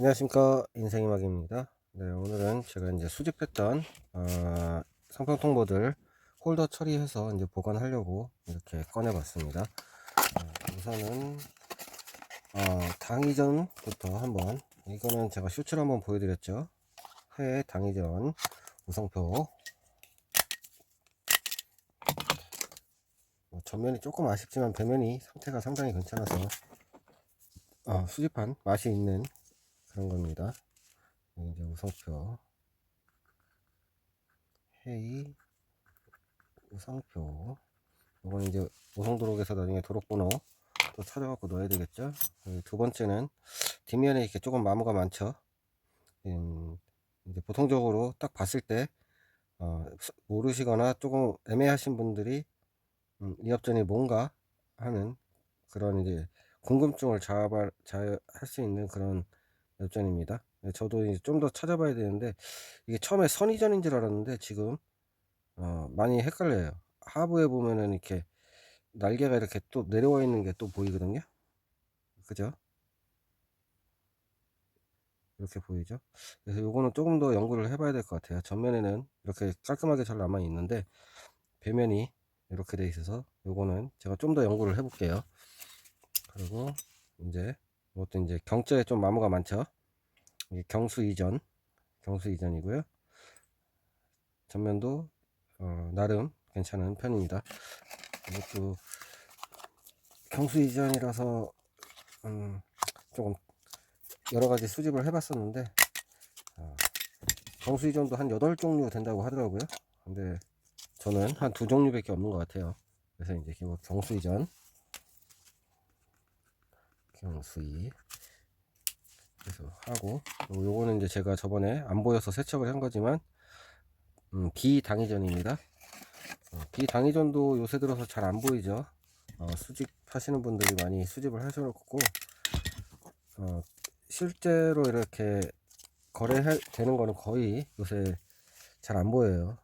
안녕하십니까, 인생이막입니다. 네, 오늘은 제가 이제 수집했던 상평통 모들 홀더 처리해서 이제 보관하려고 이렇게 꺼내봤습니다. 우선은 당이전부터 한번, 이거는 제가 쇼츠로 한번 보여드렸죠. 회 당이전 우성표. 전면이 조금 아쉽지만 배면이 상태가 상당히 괜찮아서 수집한 맛이 있는 그런 겁니다. 이제 우성표 회의 우성표. 이건 이제 우성도록에서 나중에 도록번호 또 찾아갖고 넣어야 되겠죠. 두 번째는 뒷면에 이렇게 조금 마모가 많죠. 이제 보통적으로 딱 봤을 때 모르시거나 조금 애매하신 분들이 이 엽전이 뭔가 하는 그런 이제 궁금증을 자아할 수 있는 그런 엽전입니다. 저도 이제 좀 더 찾아봐야 되는데 이게 처음에 선의전인 줄 알았는데 지금 많이 헷갈려요. 하부에 보면은 이렇게 날개가 이렇게 또 내려와 있는 게 또 보이거든요. 그죠? 이렇게 보이죠? 그래서 요거는 조금 더 연구를 해봐야 될 것 같아요. 전면에는 이렇게 깔끔하게 잘 남아 있는데 배면이 이렇게 돼 있어서 요거는 제가 좀 더 연구를 해볼게요. 그리고 이제 이것도 이제 경자에 좀 마모가 많죠. 이게 경수 이전이고요. 전면도 나름 괜찮은 편입니다. 이것도 경수 이전이라서 조금 여러 가지 수집을 해봤었는데 경수 이전도 한 8종류 된다고 하더라고요. 근데 저는 한 2종류밖에 없는 것 같아요. 그래서 이제 경수 이전, 경수이 그래서 하고, 요거는 이제 제가 저번에 안 보여서 세척을 한 거지만 비당이전입니다. 비당이전도 요새 들어서 잘 안 보이죠. 수집하시는 분들이 많이 수집을 하셔놓고 실제로 이렇게 거래되는 거는 거의 요새 잘 안 보여요.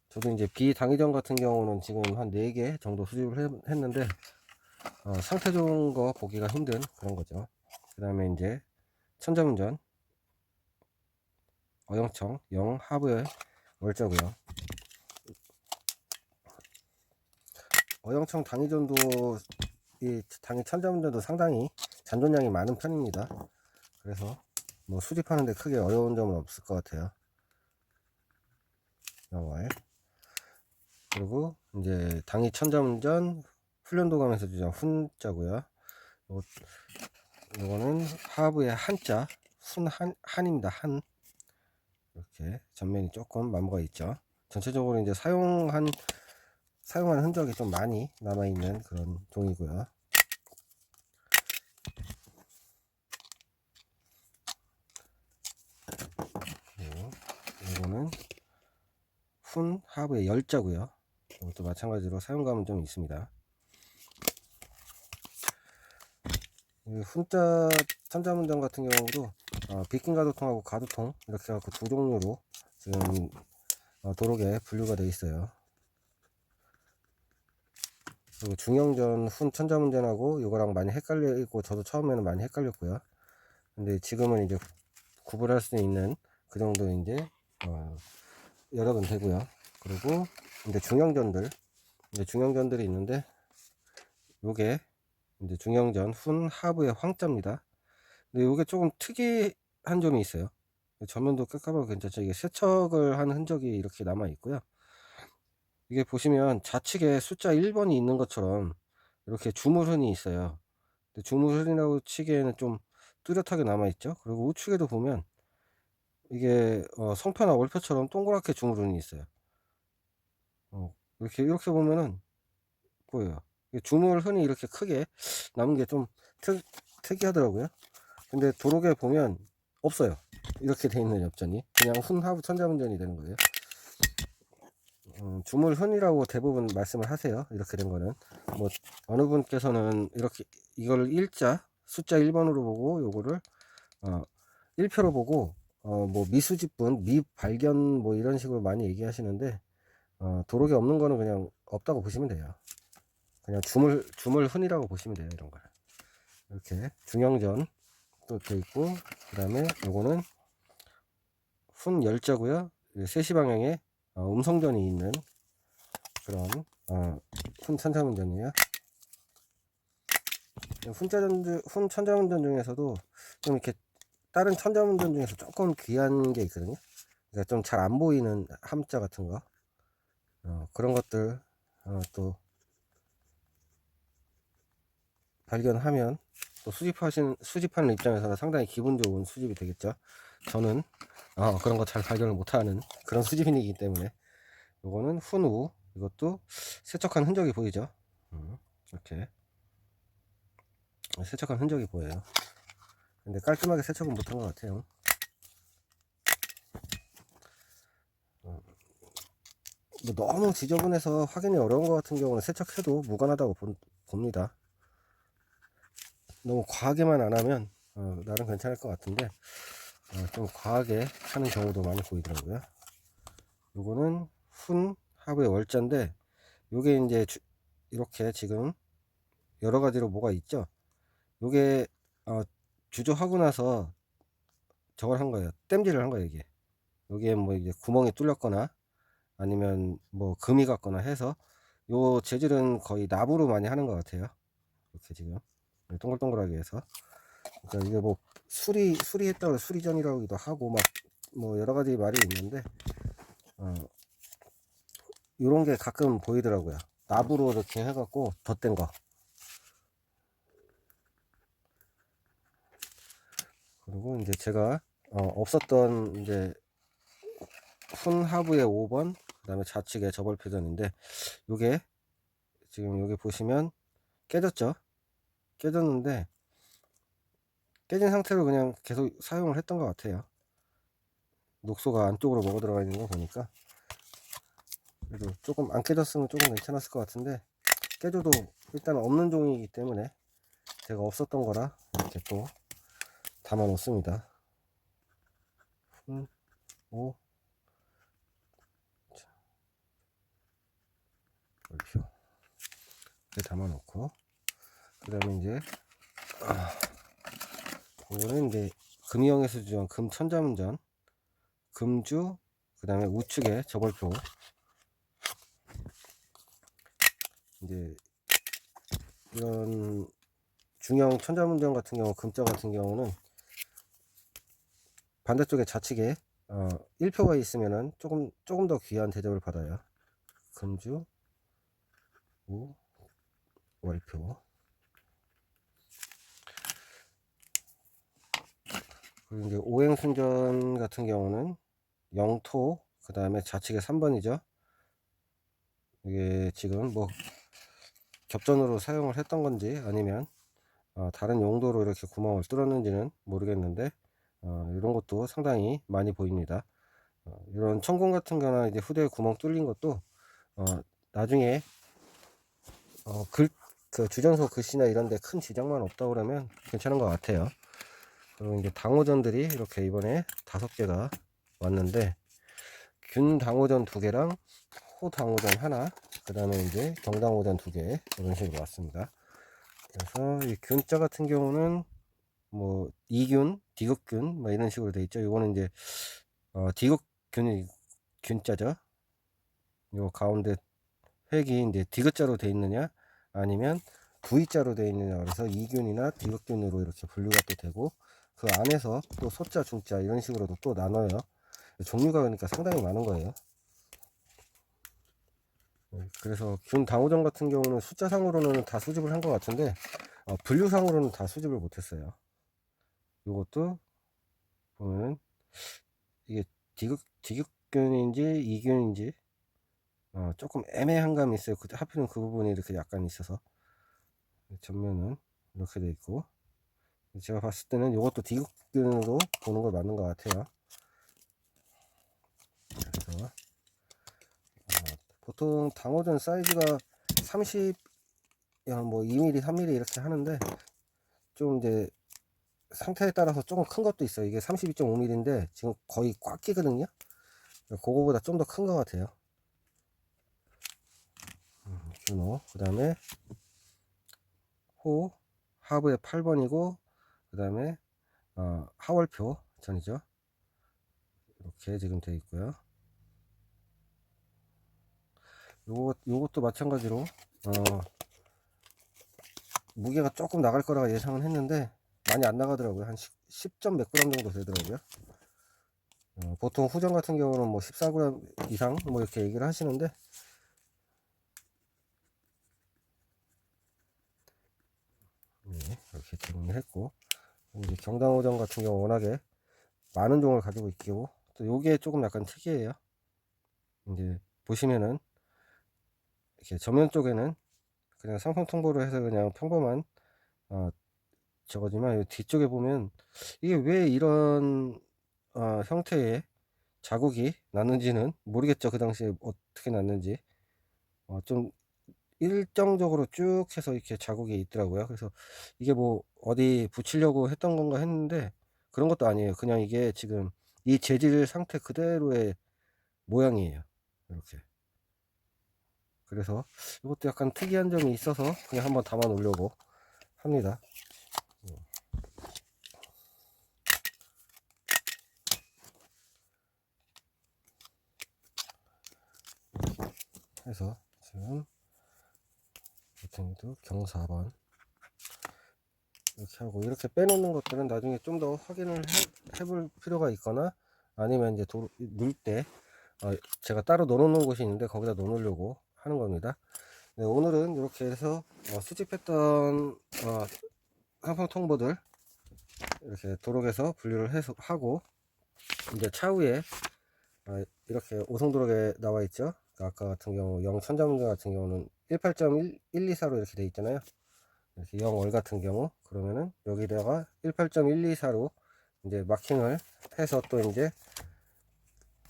저도 이제 비당이전 같은 경우는 지금 한 4개 정도 수집을 했는데 상태 좋은 거 보기가 힘든 그런 거죠. 그 다음에 이제 천자문전 어영청 영 하부의 월자고요. 어영청 당이전도 이 당이 천자문전도 상당히 잔존량이 많은 편입니다. 그래서 뭐 수집하는데 크게 어려운 점은 없을 것 같아요. 영월. 그리고 이제 당이 천자문전 훈련도감에서 주장 훈자고요. 요거는 하부의 한자 한입니다. 한. 이렇게 전면이 조금 마모가 있죠. 전체적으로 이제 사용한 흔적이 좀 많이 남아있는 그런 종이고요. 이거는 훈 하부의 열자고요. 이것도 마찬가지로 사용감은 좀 있습니다. 훈자 천자문장 같은 경우도 빗긴 가두통하고 가두통 이렇게 해갖고 2종류로 지금 도록에 분류가 되어 있어요. 그리고 중형전 훈 천자문전하고 이거랑 많이 헷갈리고 저도 처음에는 많이 헷갈렸고요. 근데 지금은 이제 구분할 수 있는 그 정도 이제 여러 건 되고요. 그리고 이제 중형전들이 있는데 요게 이제 중형전 훈 하부의 황자입니다. 근데 요게 조금 특이한 점이 있어요. 전면도 깎아봐도 괜찮죠. 이게 세척을 한 흔적이 이렇게 남아 있고요. 이게 보시면 좌측에 숫자 1번이 있는 것처럼 이렇게 주물흔이 있어요. 근데 주물흔이라고 치기에는 좀 뚜렷하게 남아 있죠. 그리고 우측에도 보면 이게 성표나 월표처럼 동그랗게 주물흔이 있어요. 이렇게 보면은 보여요. 주물흔이 이렇게 크게 남은 게 좀 특이하더라고요. 근데 도록에 보면 없어요. 이렇게 돼 있는 엽전이 그냥 훈하부 천자문전이 되는 거예요. 주물흔이라고 대부분 말씀을 하세요. 이렇게 된 거는 뭐 어느 분께서는 이렇게 이걸 일자 숫자 1번으로 보고 요거를 1표로 보고 뭐 미수집분 미발견 뭐 이런 식으로 많이 얘기하시는데 도록에 없는 거는 그냥 없다고 보시면 돼요. 그냥 주물흔이라고 보시면 돼요. 이런 걸 이렇게 중형전 또 돼 있고, 그 다음에 요거는 훈 열자고요. 3시 방향에 음성전이 있는 그런 훈 천자문전이에요. 훈 천자문전 중에서도 좀 이렇게 다른 천자문전 중에서 조금 귀한 게 있거든요. 그러니까 좀 잘 안 보이는 함자 같은 거, 그런 것들 또 발견하면 또 수집하는 입장에서는 상당히 기분 좋은 수집이 되겠죠. 저는 그런 거 잘 발견을 못하는 그런 수집인이기 때문에. 요거는 훈우, 이것도 세척한 흔적이 보이죠. 이렇게 세척한 흔적이 보여요. 근데 깔끔하게 세척은 못한 것 같아요. 뭐 너무 지저분해서 확인이 어려운 것 같은 경우는 세척해도 무관하다고 봅니다. 너무 과하게만 안 하면 나름 괜찮을 것 같은데, 좀 과하게 하는 경우도 많이 보이더라고요. 요거는 훈 하부의 월자인데, 요게 이제 이렇게 지금 여러 가지로 뭐가 있죠. 요게 주조하고 나서 저걸 한 거예요. 땜질을 한 거예요. 이게 여기에 뭐 이제 구멍이 뚫렸거나 아니면 뭐 금이 갔거나 해서, 요 재질은 거의 납으로 많이 하는 것 같아요. 이렇게 지금 동글동글하게 해서. 그러니까 이게 뭐 수리했다고 수리전이라고도 하고 막 뭐 여러 가지 말이 있는데, 요런 게 가끔 보이더라고요. 납으로 이렇게 해갖고 덧댄 거. 그리고 이제 제가 없었던 이제 훈 하부의 5번, 그 다음에 좌측에 저벌 표전인데, 요게 지금 여기 보시면 깨졌죠. 깨졌는데 깨진 상태로 그냥 계속 사용을 했던 것 같아요. 녹소가 안쪽으로 먹어 들어가 있는 거 보니까. 그래도 조금 안 깨졌으면 조금 괜찮았을 것 같은데, 깨져도 일단 없는 종이기 때문에 제가 없었던 거라 이렇게 또 담아 놓습니다. 오, 이렇게 담아 놓고, 그 다음에 이제 이거는 이제 금이형에서 주한 금천자문전, 금주, 그 다음에 우측에 저벌표. 이제 이런 중형 천자문전 같은 경우, 금자 같은 경우는 반대쪽에 좌측에 1표가 있으면은 조금 더 귀한 대접을 받아요. 금주, 우, 월표. 그리고 이제 오행순전 같은 경우는 영토, 그 다음에 좌측에 3번이죠. 이게 지금 뭐 겹전으로 사용을 했던 건지 아니면 다른 용도로 이렇게 구멍을 뚫었는지는 모르겠는데, 이런 것도 상당히 많이 보입니다. 이런 천공 같은 거나 이제 후대에 구멍 뚫린 것도 나중에 그 주전소 글씨나 이런 데 큰 지장만 없다 그러면 괜찮은 것 같아요. 그리고 이제 당호전들이 이렇게 이번에 5개가 왔는데, 균 당호전 2개랑 호 당호전 하나, 그 다음에 이제 경당호전 2개, 이런 식으로 왔습니다. 그래서 이 균자 같은 경우는 뭐 이균, 디귿균 뭐 이런 식으로 돼 있죠. 이거는 이제 디귿균이 균자죠. 요 가운데 획이 이제 디귿자로 돼 있느냐 아니면 V자로 돼 있느냐, 그래서 이균이나 디귿균으로 이렇게 분류가 또 되고, 그 안에서 또 소자, 중자 이런 식으로도 또 나눠요. 종류가 그러니까 상당히 많은 거예요. 그래서 균 당호전 같은 경우는 숫자상으로는 다 수집을 한 것 같은데, 분류상으로는 다 수집을 못했어요. 이것도 보면은 이게 디귿균인지 이균인지 조금 애매한 감이 있어요. 하필은 그 부분이 이렇게 약간 있어서. 전면은 이렇게 돼 있고, 제가 봤을 때는 이것도 디귿균으로 보는 걸 맞는 것 같아요. 그래서 보통 당호전 사이즈가 30, 뭐 2mm, 3mm 이렇게 하는데, 좀 이제 상태에 따라서 조금 큰 것도 있어요. 이게 32.5mm인데 지금 거의 꽉 끼거든요. 그거보다 좀 더 큰 것 같아요. 준호. 그 다음에 호 하부에 8번이고, 그 다음에 하월표 전이죠. 이렇게 지금 되어 있고요. 요것도 마찬가지로 무게가 조금 나갈 거라고 예상은 했는데 많이 안 나가더라고요. 한 10점 몇 그램 정도 되더라고요. 보통 후전 같은 경우는 뭐 14g 이상 뭐 이렇게 얘기를 하시는데, 네, 이렇게 정리했고, 이제 경당호전 같은 경우 워낙에 많은 종을 가지고 있고, 또 요게 조금 약간 특이해요. 이제 보시면은 이렇게 전면 쪽에는 그냥 상품 통보를 해서 그냥 평범한 저거지만, 뒤쪽에 보면 이게 왜 이런 형태의 자국이 났는지는 모르겠죠. 그 당시에 어떻게 났는지. 좀 일정적으로 쭉 해서 이렇게 자국이 있더라고요. 그래서 이게 뭐 어디 붙이려고 했던 건가 했는데 그런 것도 아니에요. 그냥 이게 지금 이 재질 상태 그대로의 모양이에요. 이렇게. 그래서 이것도 약간 특이한 점이 있어서 그냥 한번 담아 놓으려고 합니다. 해서 지금 같은 경우도 경사번 이렇게 하고, 이렇게 빼놓는 것들은 나중에 좀 더 확인을 해볼 필요가 있거나, 아니면 이제 넣을 때 제가 따로 넣어놓는 곳이 있는데 거기다 넣어놓으려고 하는 겁니다. 네, 오늘은 이렇게 해서 수집했던 상품 통보들 이렇게 도록에서 분류를 해서 하고, 이제 차후에 이렇게 오송도록에 나와 있죠. 아까 같은 경우 0 천자문제 같은 경우는 18.124로 이렇게 돼 있잖아요. 이렇게 0월 같은 경우 그러면은 여기다가 18.124로 이제 마킹을 해서, 또 이제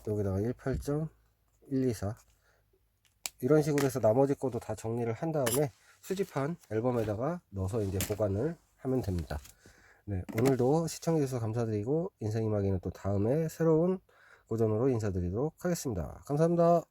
여기다가 18.124 이런 식으로 해서 나머지 것도 다 정리를 한 다음에 수집한 앨범에다가 넣어서 이제 보관을 하면 됩니다. 네, 오늘도 시청해 주셔서 감사드리고, 인생이마기는 또 다음에 새로운 고전으로 인사드리도록 하겠습니다. 감사합니다.